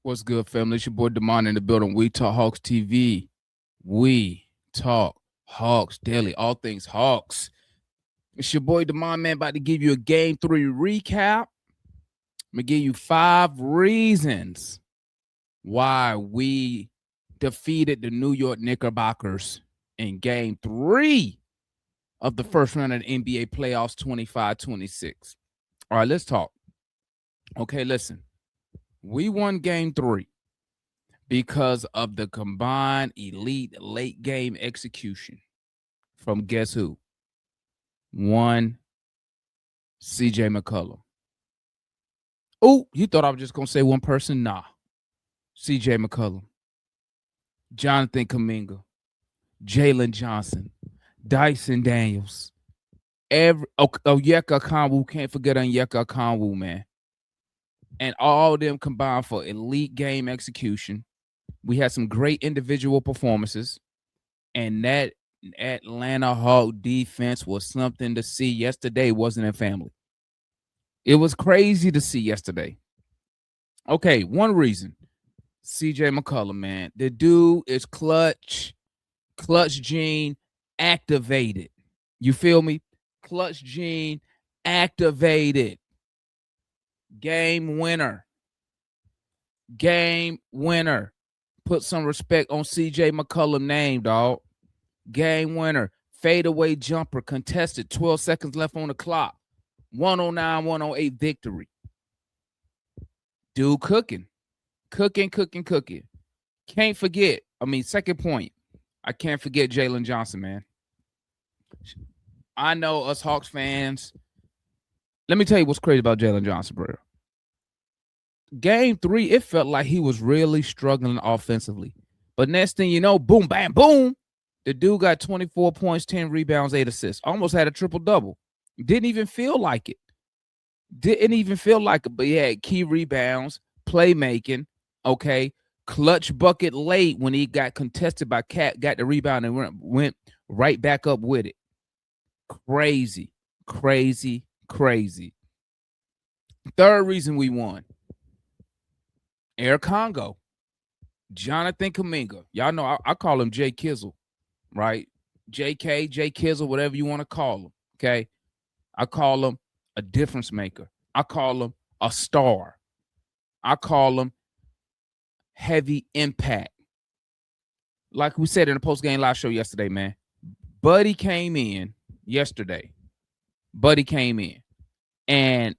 What's good, family? It's your boy Demond in the building. We Talk Hawks TV. We talk Hawks daily. All things Hawks. It's your boy Demond, man, about to give you a game 3 recap. I'm gonna give you 5 reasons why we defeated the New York Knickerbockers in game 3 of the first round of the NBA playoffs 25-26. All right, let's talk. Okay, listen. We won game 3 because of the combined elite late game execution from guess who? One, CJ McCollum. Oh, you thought I was just going to say one person? Nah. CJ McCollum, Jonathan Kuminga, Jalen Johnson, Dyson Daniels, Onyeka Okongwu. Can't forget Onyeka Okongwu, man. And all of them combined for elite game execution. We had some great individual performances, and that Atlanta Hawk defense was something to see. Yesterday wasn't a family. It was crazy to see yesterday. Okay, one reason. CJ McCollum, man. The dude is clutch gene activated. You feel me? Clutch gene activated. Game winner. Game winner. Put some respect on CJ McCollum name, dog. Game winner. Fadeaway jumper contested. 12 seconds left on the clock. 109-108 victory. Dude cooking. Cooking. Can't forget. Second point. I can't forget Jalen Johnson, man. I know us Hawks fans. Let me tell you what's crazy about Jalen Johnson, bro. Game 3, it felt like he was really struggling offensively. But next thing you know, boom, bam, boom. The dude got 24 points, 10 rebounds, 8 assists. Almost had a triple-double. Didn't even feel like it. But he had key rebounds, playmaking, okay? Clutch bucket late when he got contested by Cat, got the rebound and went right back up with it. Crazy. Third reason we won. Air Congo. Jonathan Kuminga. Y'all know I call him Jay Kizzle, right? JK, Jay Kizzle, whatever you want to call him, okay? I call him a difference maker. I call him a star. I call him heavy impact. Like we said in the post-game live show yesterday, man. Buddy came in yesterday. And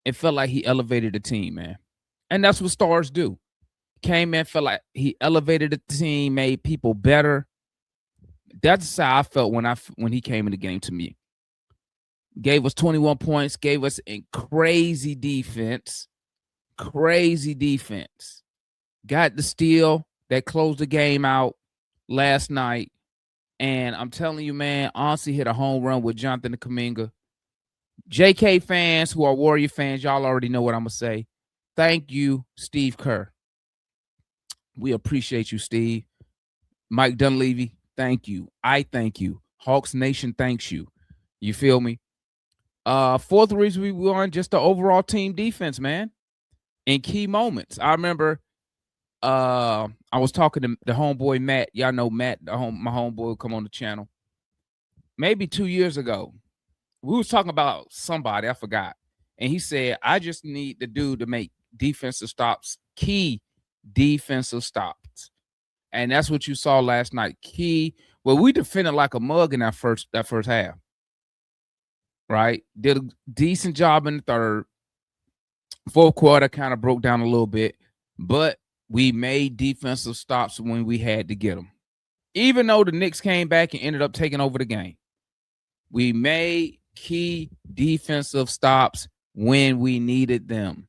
it felt like he elevated the team, man. And that's what stars do. Came in, felt like he elevated the team, made people better. That's how I felt when he came in the game to me. Gave us 21 points, gave us a crazy defense. Got the steal that closed the game out last night. And I'm telling you, man, honestly hit a home run with Jonathan Kuminga. JK fans who are Warrior fans, y'all already know what I'm going to say. Thank you, Steve Kerr. We appreciate you, Steve. Mike Dunleavy, thank you. I thank you. Hawks Nation thanks you. You feel me? Fourth reason we won, just the overall team defense, man. In key moments. I remember I was talking to the homeboy Matt. Y'all know Matt, my homeboy will come on the channel. Maybe 2 years ago. We was talking about somebody, I forgot. And he said, I just need the dude to make defensive stops, key defensive stops. And that's what you saw last night. We defended like a mug in that first half. Right? Did a decent job in the third. Fourth quarter kind of broke down a little bit, but we made defensive stops when we had to get them. Even though the Knicks came back and ended up taking over the game, we made key defensive stops when we needed them.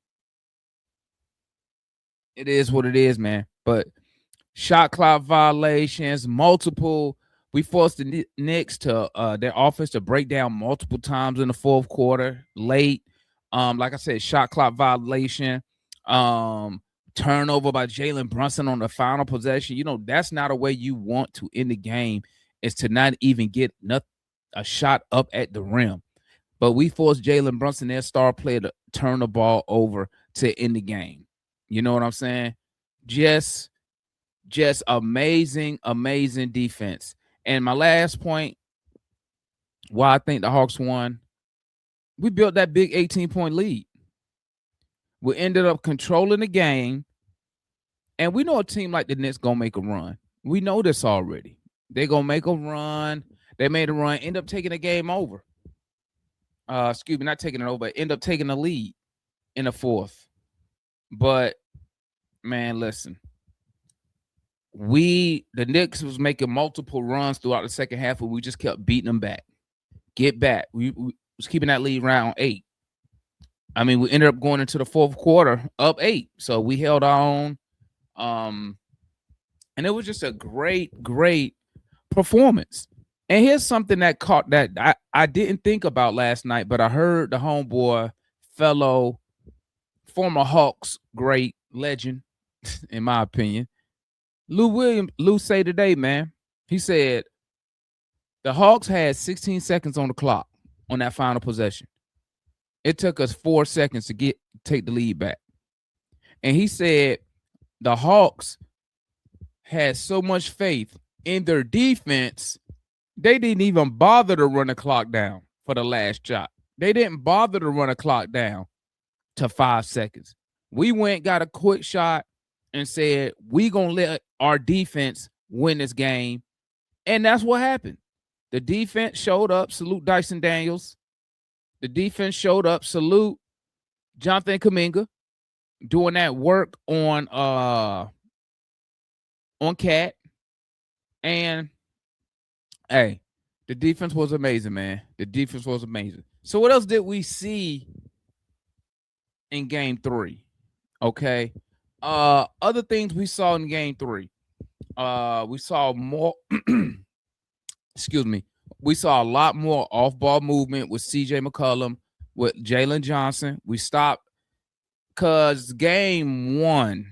It is what it is, man. But shot clock violations, multiple. We forced the Knicks to their offense to break down multiple times in the fourth quarter, late. Like I said, shot clock violation, turnover by Jalen Brunson on the final possession. You know, that's not a way you want to end the game, is to not even get a shot up at the rim. But we forced Jalen Brunson, their star player, to turn the ball over to end the game. You know what I'm saying? Just amazing, amazing defense. And my last point, why I think the Hawks won, we built that big 18-point lead. We ended up controlling the game. And we know a team like the Knicks gonna make a run. We know this already. They're gonna make a run. They made a run, end up taking the game over. Excuse me, not taking it over, end up taking the lead in the fourth. But man, listen. The Knicks was making multiple runs throughout the second half, but we just kept beating them back. Get back. We was keeping that lead around 8. I mean, we ended up going into the fourth quarter up 8. So we held on. And it was just a great performance. And here's something that caught that I didn't think about last night, but I heard the homeboy, fellow former Hawks great legend, in my opinion, Lou say today, man. He said the Hawks had 16 seconds on the clock on that final possession. It took us 4 seconds to take the lead back. And he said the Hawks had so much faith in their defense, they didn't even bother to run the clock down for the last shot. They didn't bother to run a clock down to 5 seconds. We went, got a quick shot, and said, we going to let our defense win this game. And that's what happened. The defense showed up. Salute Dyson Daniels. The defense showed up. Salute Jonathan Kuminga doing that work on Cat. And hey, the defense was amazing, man. The defense was amazing. So what else did we see in game 3? Okay. Other things we saw in game 3. We saw more excuse me. We saw a lot more off-ball movement with CJ McCollum, with Jalen Johnson. We stopped because game 1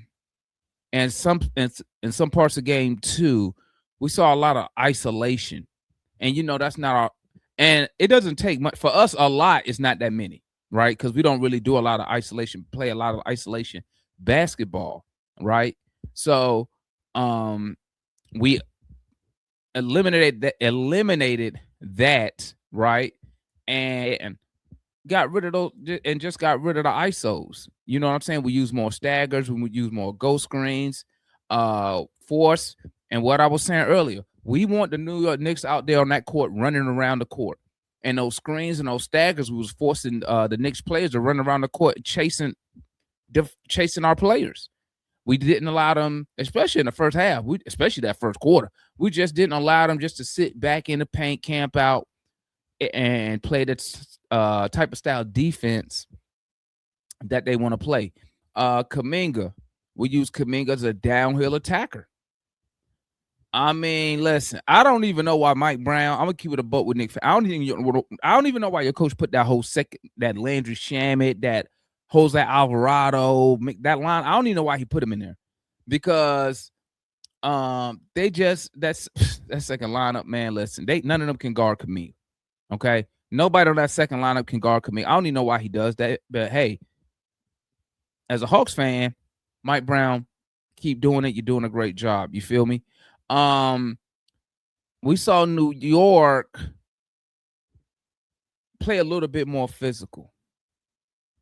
and in some parts of game 2, we saw a lot of isolation. And that's not our, and it doesn't take much for us. A lot is not that many, right? Because we don't really do a lot of isolation, play a lot of isolation basketball, right? So we eliminated that, right? And got rid of those, and just got rid of the ISOs. You know what I'm saying? We use more staggers, we use more ghost screens, force. And what I was saying earlier, we want the New York Knicks out there on that court running around the court. And those screens and those staggers, we was forcing the Knicks players to run around the court chasing our players. We didn't allow them, especially in the first half, especially that first quarter, we just didn't allow them just to sit back in the paint, camp out, and play that type of style defense that they want to play. Kuminga, we use Kuminga as a downhill attacker. I mean, listen, I don't even know why Mike Brown, I'm gonna keep it a buck with Nick. I don't even know why your coach put that whole that Landry Shamet, that Jose Alvarado, that line. I don't even know why he put him in there, because they just that second lineup, man. Listen, none of them can guard Kuminga. Okay, nobody on that second lineup can guard Kuminga. I don't even know why he does that, but hey, as a Hawks fan, Mike Brown, keep doing it. You're doing a great job. You feel me? We saw New York play a little bit more physical,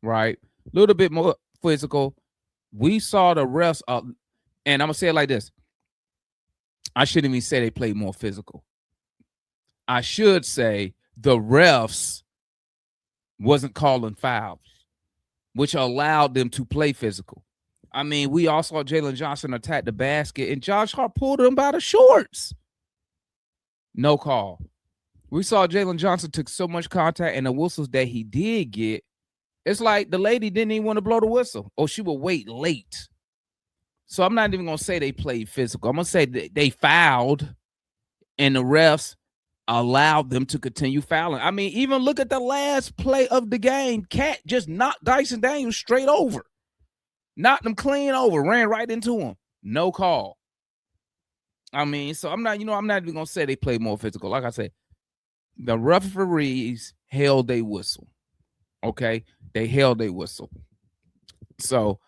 right? A little bit more physical. We saw the refs, and I'm gonna say it like this. I shouldn't even say they played more physical. I should say the refs wasn't calling fouls, which allowed them to play physical. I mean, we all saw Jalen Johnson attack the basket, and Josh Hart pulled him by the shorts. No call. We saw Jalen Johnson took so much contact, and the whistles that he did get, it's like the lady didn't even want to blow the whistle, or she would wait late. So I'm not even going to say they played physical. I'm going to say they fouled, and the refs allowed them to continue fouling. I mean, even look at the last play of the game. Cat just knocked Dyson Daniels straight over. Knocked him clean over, ran right into him. No call. I mean, so I'm not even going to say they played more physical. Like I said, the referees held a whistle. Okay? They held a whistle. So,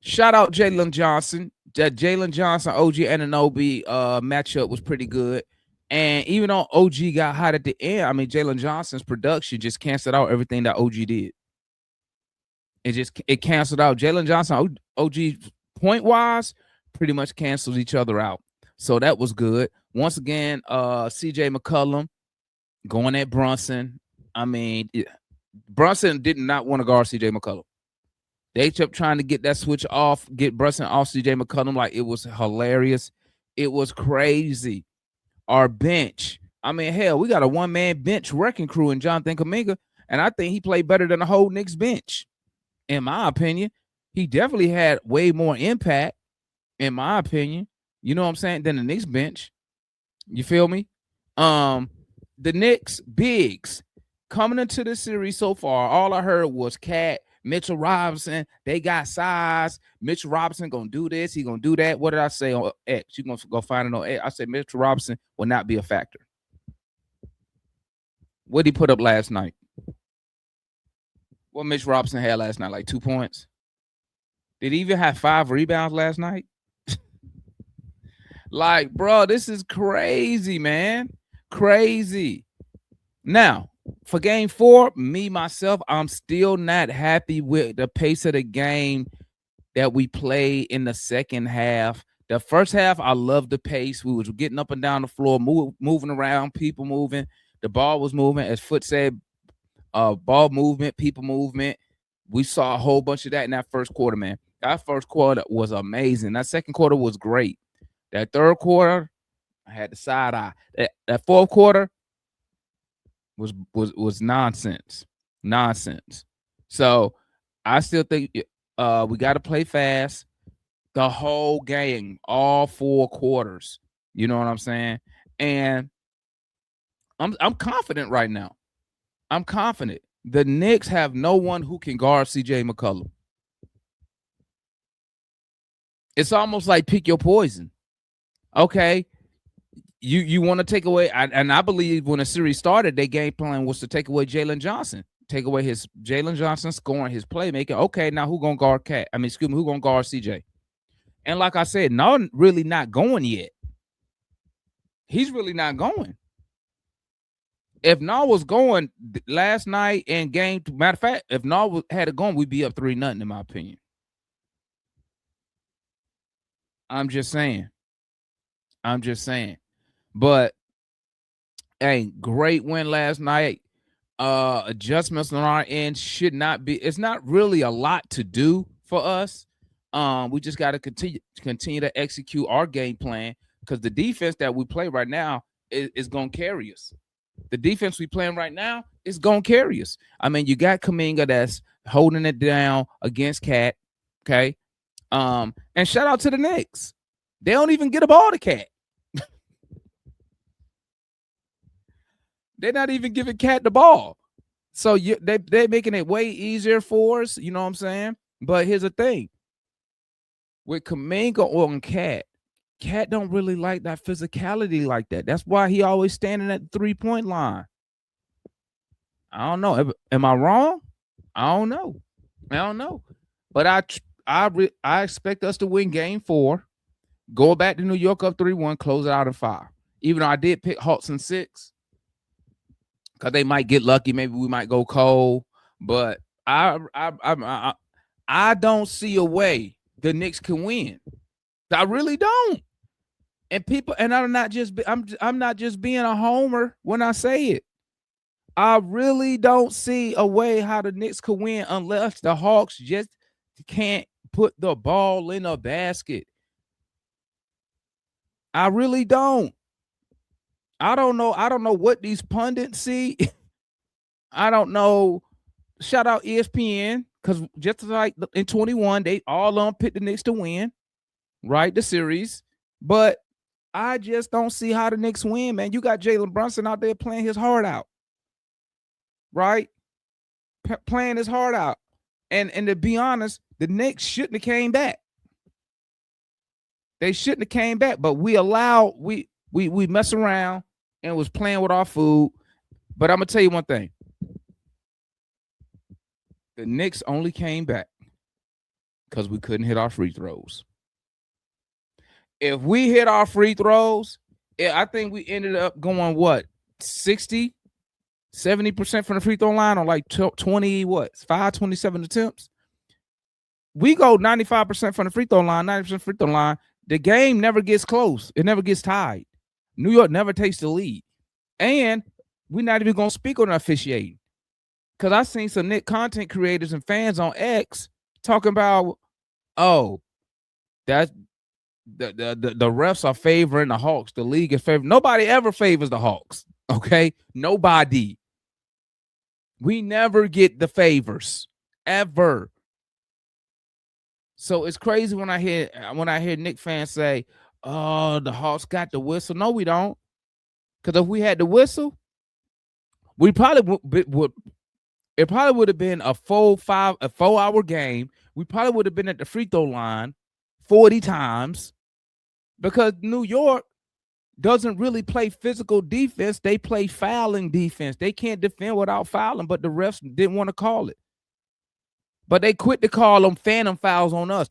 Shout out Jalen Johnson. That Jalen Johnson, OG Anunoby matchup was pretty good. And even though OG got hot at the end, I mean, Jalen Johnson's production just canceled out everything that OG did. It canceled out Jalen Johnson, OG point wise, pretty much canceled each other out. So that was good. Once again, CJ McCollum going at Brunson. I mean, Brunson did not want to guard CJ McCollum. They kept trying to get that switch off, get Brunson off CJ McCollum like it was hilarious. It was crazy. Our bench. I mean, hell, we got a one-man bench wrecking crew in Jonathan Kuminga, and I think he played better than the whole Knicks bench. In my opinion, he definitely had way more impact, in my opinion. You know what I'm saying? Than the Knicks bench. You feel me? The Knicks bigs coming into the series so far, all I heard was Cat, Mitchell Robinson. They got size. Mitchell Robinson gonna do this. He gonna do that. What did I say on X? You gonna go find it on X? I said Mitchell Robinson will not be a factor. What did he put up last night? What Mitch Robinson had last night? Like 2 points. Did he even have 5 rebounds last night? Like, bro, this is crazy, man. Crazy. Now, for game 4, me, myself, I'm still not happy with the pace of the game that we played in the second half. The first half, I loved the pace. We was getting up and down the floor, moving around, people moving. The ball was moving. As Foot said, ball movement, people movement. We saw a whole bunch of that in that first quarter, man. That first quarter was amazing. That second quarter was great. That third quarter, I had the side eye. That fourth quarter was nonsense. Nonsense. So I still think we got to play fast the whole game, all 4 quarters. You know what I'm saying? And I'm confident right now. I'm confident. The Knicks have no one who can guard CJ McCollum. It's almost like pick your poison. Okay, you want to take away, and I believe when the series started, their game plan was to take away Jalen Johnson, take away his Jalen Johnson scoring, his playmaking. Okay, now who gonna guard Cat? I mean, excuse me, who gonna guard CJ? And like I said, no, really not going yet. He's really not going. If Naw was going last night in game 2, matter of fact, if Naw had it going, we'd be up 3-0 in my opinion. I'm just saying. But hey, great win last night. Adjustments on our end should not be. It's not really a lot to do for us. We just got to continue to execute our game plan because the defense that we play right now is going to carry us. The defense we playing right now is going to carry us. I mean, you got Kuminga that's holding it down against Cat. Okay. And shout out to the Knicks. They don't even get a ball to Cat. They're not even giving Cat the ball. So they're making it way easier for us. You know what I'm saying? But here's the thing. With Kuminga on Cat don't really like that physicality like that. That's why he always standing at the 3-point line. I don't know. Am I wrong? I don't know. But I expect us to win game 4, go back to New York up 3-1, close it out in 5. Even though I did pick Hawks in 6. Because they might get lucky. Maybe we might go cold. But I don't see a way the Knicks can win. I really don't. And people, and I'm not just being a homer when I say it. I really don't see a way how the Knicks could win unless the Hawks just can't put the ball in a basket. I really don't. I don't know what these pundits see. I don't know. Shout out ESPN, because just like in 21, they all picked the Knicks to win, right? The series. But I just don't see how the Knicks win, man. You got Jalen Brunson out there playing his heart out, right? Playing his heart out. And to be honest, the Knicks shouldn't have came back. They shouldn't have came back, but we mess around and was playing with our food. But I'm going to tell you one thing. The Knicks only came back Because we couldn't hit our free throws. If we hit our free throws, I think we ended up going, what, 60, 70% from the free throw line on like 27 attempts. We go 95% from the free throw line, 90% free throw line. The game never gets close. It never gets tied. New York never takes the lead. And we're not even going to speak on officiating. Because I seen some Knicks content creators and fans on X talking about, oh, that's the refs are favoring the Hawks. The league is favoring. Nobody ever favors the Hawks. Okay? Nobody. We never get the favors. Ever. So it's crazy when I hear Knicks fans say, oh, the Hawks got the whistle. No, we don't. Because if we had the whistle, we probably would it probably would have been a 4-hour game. We probably would have been at the free throw line 40 times, because New York doesn't really play physical defense. They play fouling defense. They can't defend without fouling, but the refs didn't want to call it. But they quit to call them phantom fouls on us.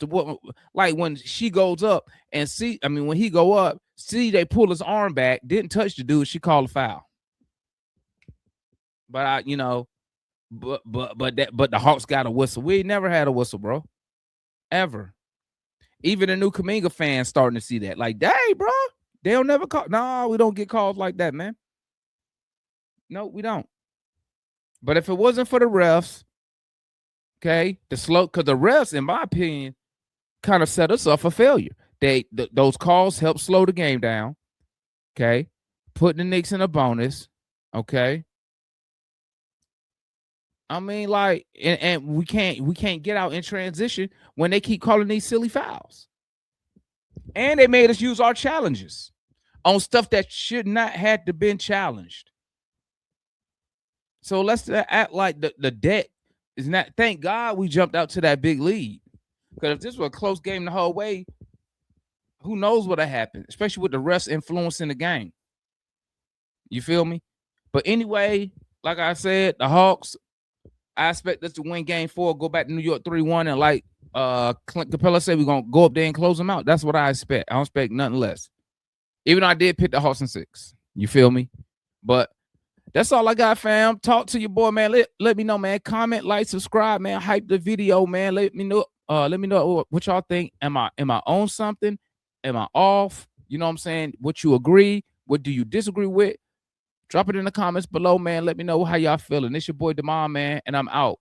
Like when she goes up and when he go up, they pull his arm back, didn't touch the dude, she called a foul. But But the Hawks got a whistle. We never had a whistle, bro. Ever. Even the new Kuminga fans starting to see that. Like, dang, bro, they'll never call. No, we don't get calls like that, man. No, we don't. But if it wasn't for the refs, okay, because the refs, in my opinion, kind of set us up for failure. Those calls help slow the game down. Okay, putting the Knicks in a bonus. Okay. I mean, like, and we can't get out in transition when they keep calling these silly fouls. And they made us use our challenges on stuff that should not have to been challenged. So let's act like the debt is not. Thank God we jumped out to that big lead. Because if this was a close game the whole way, who knows what would have happened, especially with the refs influencing the game. You feel me? But anyway, like I said, the Hawks, I expect us to win game 4, go back to New York 3-1, and like Clint Capella said, we're going to go up there and close them out. That's what I expect. I don't expect nothing less. Even though I did pick the Hawks in 6. You feel me? But that's all I got, fam. Talk to your boy, man. Let me know, man. Comment, like, subscribe, man. Hype the video, man. Let me know what y'all think. Am I on something? Am I off? You know what I'm saying? What you agree? What do you disagree with? Drop it in the comments below, man. Let me know how y'all feeling. It's your boy, Demond, man, and I'm out.